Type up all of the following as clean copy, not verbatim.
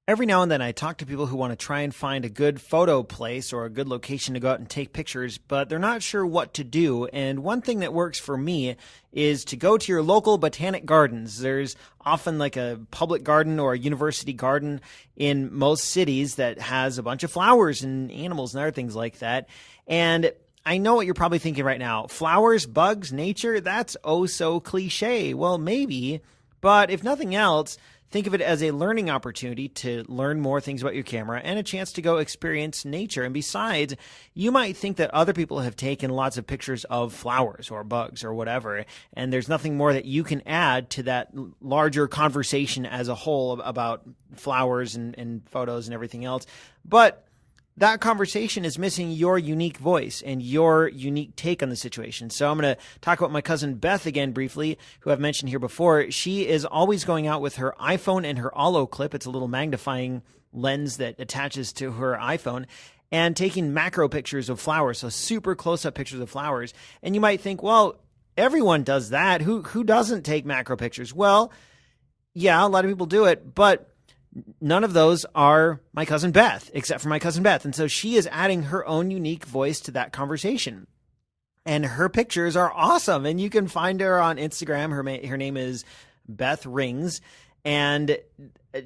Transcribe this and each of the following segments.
Every now and then I talk to people who want to try and find a good photo place or a good location to go out and take pictures, but they're not sure what to do. And one thing that works for me is to go to your local botanic gardens. There's often like a public garden or a university garden in most cities that has a bunch of flowers and animals and other things like that. And I know what you're probably thinking right now. Flowers, bugs, nature, that's oh so cliche. Well, maybe, but if nothing else, think of it as a learning opportunity to learn more things about your camera and a chance to go experience nature. And besides, you might think that other people have taken lots of pictures of flowers or bugs or whatever, and there's nothing more that you can add to that larger conversation as a whole about flowers and photos and everything else. But that conversation is missing your unique voice and your unique take on the situation. So I'm going to talk about my cousin Beth again briefly, who I've mentioned here before. She is always going out with her iPhone and her Allo clip. It's a little magnifying lens that attaches to her iPhone, and taking macro pictures of flowers, so super close-up pictures of flowers. And you might think, well, everyone does that. Who doesn't take macro pictures? Well, yeah, a lot of people do it, but none of those are my cousin Beth, except for my cousin Beth. And so she is adding her own unique voice to that conversation. And her pictures are awesome. And you can find her on Instagram. Her name is Beth Rings. And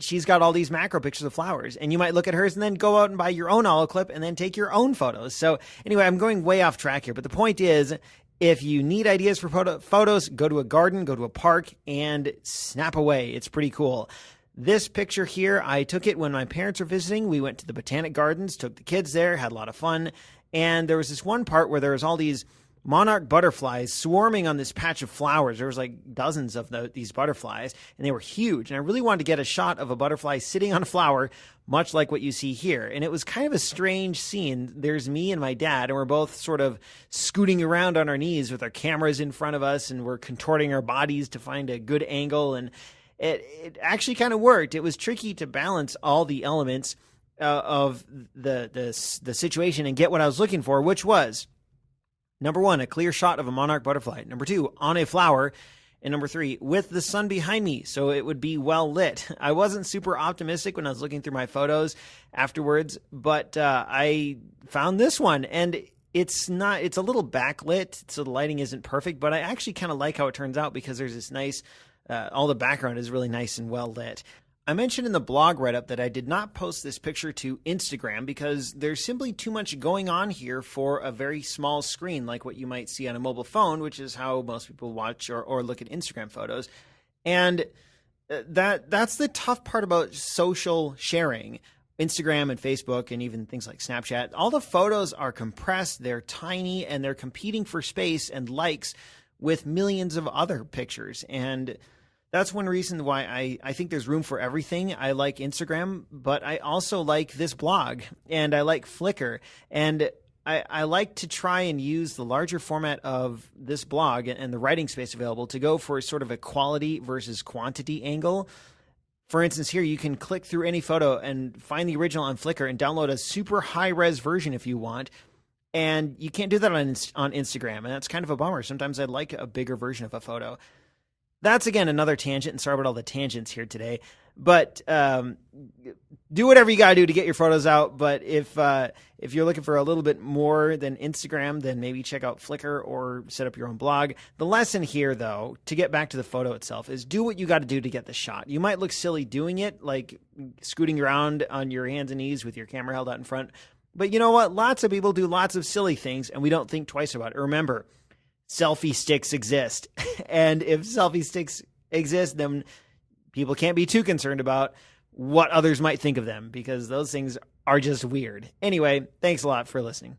she's got all these macro pictures of flowers. And you might look at hers and then go out and buy your own Allo clip and then take your own photos. So anyway, I'm going way off track here. But the point is, if you need ideas for photos, go to a garden, go to a park, and snap away. It's pretty cool. This picture here, I took it when my parents were visiting. We went to the botanic gardens, took the kids there, had a lot of fun. And there was this one part where there was all these monarch butterflies swarming on this patch of flowers. There was like dozens of these butterflies, and they were huge. And I really wanted to get a shot of a butterfly sitting on a flower, much like what you see here. And it was kind of a strange scene. There's me and my dad, and we're both sort of scooting around on our knees with our cameras in front of us, and we're contorting our bodies to find a good angle. And it actually kind of worked. It was tricky to balance all the elements of the situation and get what I was looking for, which was, number one, a clear shot of a monarch butterfly. Number two, on a flower. And number three, with the sun behind me, so it would be well lit. I wasn't super optimistic when I was looking through my photos afterwards, but I found this one, and it's a little backlit, so the lighting isn't perfect, but I actually kind of like how it turns out because there's this nice all the background is really nice and well lit. I mentioned in the blog write-up that I did not post this picture to Instagram because there's simply too much going on here for a very small screen like what you might see on a mobile phone, which is how most people watch or look at Instagram photos. And that's the tough part about social sharing. Instagram and Facebook and even things like Snapchat, all the photos are compressed, they're tiny, and they're competing for space and likes with millions of other pictures. And that's one reason why I think there's room for everything. I like Instagram, but I also like this blog, and I like Flickr. And I like to try and use the larger format of this blog and the writing space available to go for sort of a quality versus quantity angle. For instance, here you can click through any photo and find the original on Flickr and download a super high-res version if you want. And you can't do that on Instagram, and that's kind of a bummer. Sometimes I'd like a bigger version of a photo. That's, again, another tangent, and sorry about all the tangents here today. But do whatever you got to do to get your photos out. But if you're looking for a little bit more than Instagram, then maybe check out Flickr or set up your own blog. The lesson here, though, to get back to the photo itself, is do what you got to do to get the shot. You might look silly doing it, like scooting around on your hands and knees with your camera held out in front. But you know what? Lots of people do lots of silly things, and we don't think twice about it. Remember, selfie sticks exist. And if selfie sticks exist, then people can't be too concerned about what others might think of them, because those things are just weird. Anyway, thanks a lot for listening.